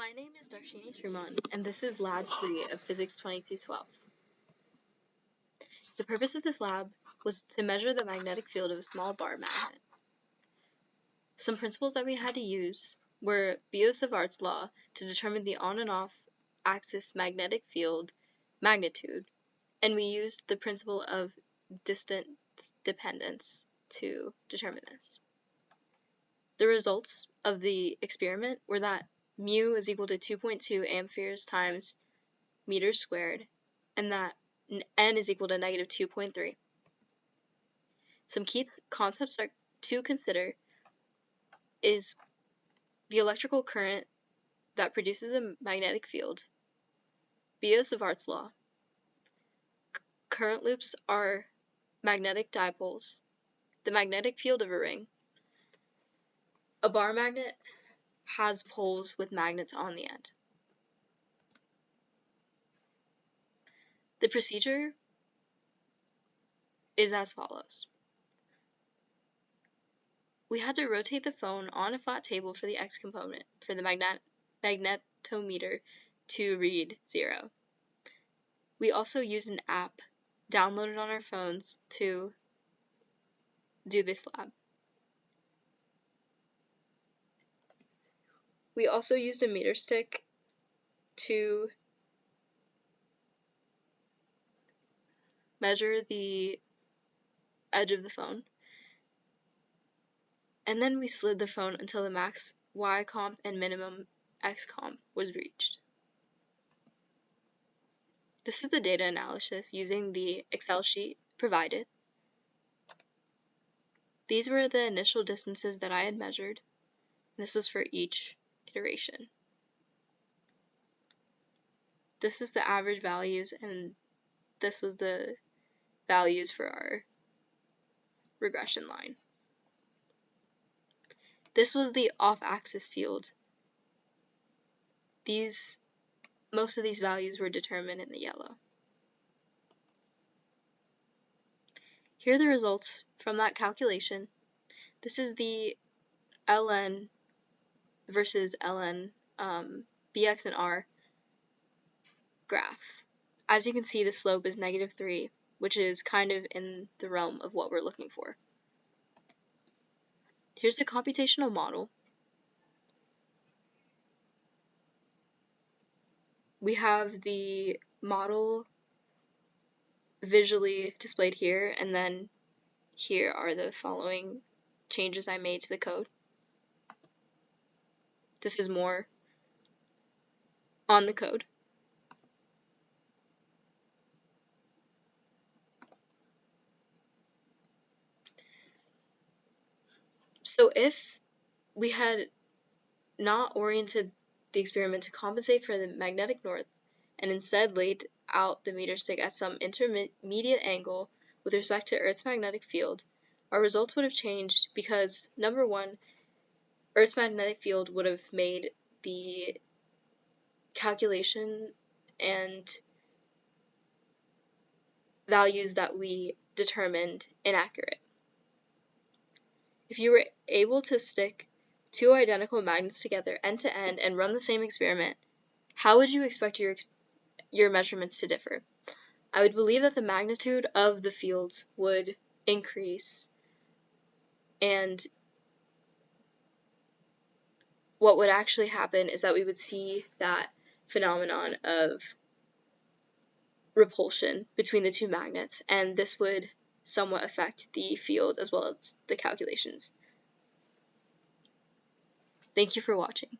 My name is Darshini Sriman, and this is Lab 3 of Physics 2212. The purpose of this lab was to measure the magnetic field of a small bar magnet. Some principles that we had to use were Biot-Savart's law to determine the on and off axis magnetic field magnitude, and we used the principle of distance dependence to determine this. The results of the experiment were that mu is equal to 2.2 amperes times meters squared, and that n is equal to negative 2.3. Some key concepts to consider is the electrical current that produces a magnetic field, Biot-Savart's law. Current loops are magnetic dipoles, the magnetic field of a ring. A bar magnet has poles with magnets on the end. The procedure is as follows. We had to rotate the phone on a flat table for the X component for the magnetometer to read 0. We also used an app downloaded on our phones to do this lab. We also used a meter stick to measure the edge of the phone. And then we slid the phone until the max Y comp and minimum X comp was reached. This is the data analysis using the Excel sheet provided. These were the initial distances that I had measured. This was for each iteration. This is the average values, and this was the values for our regression line. This was the off-axis field. Most of these values were determined in the yellow. Here are the results from that calculation. This is the ln versus ln bx and r graph. As you can see, the slope is -3, which is kind of in the realm of what we're looking for. Here's the computational model. We have the model visually displayed here, and then here are the following changes I made to the code. This is more on the code. So if we had not oriented the experiment to compensate for the magnetic north, and instead laid out the meter stick at some intermediate angle with respect to Earth's magnetic field, our results would have changed because, number one, Earth's magnetic field would have made the calculation and values that we determined inaccurate. If you were able to stick two identical magnets together end to end and run the same experiment, how would you expect your measurements to differ? I would believe that the magnitude of the fields would increase, and what would actually happen is that we would see that phenomenon of repulsion between the two magnets, and this would somewhat affect the field as well as the calculations. Thank you for watching.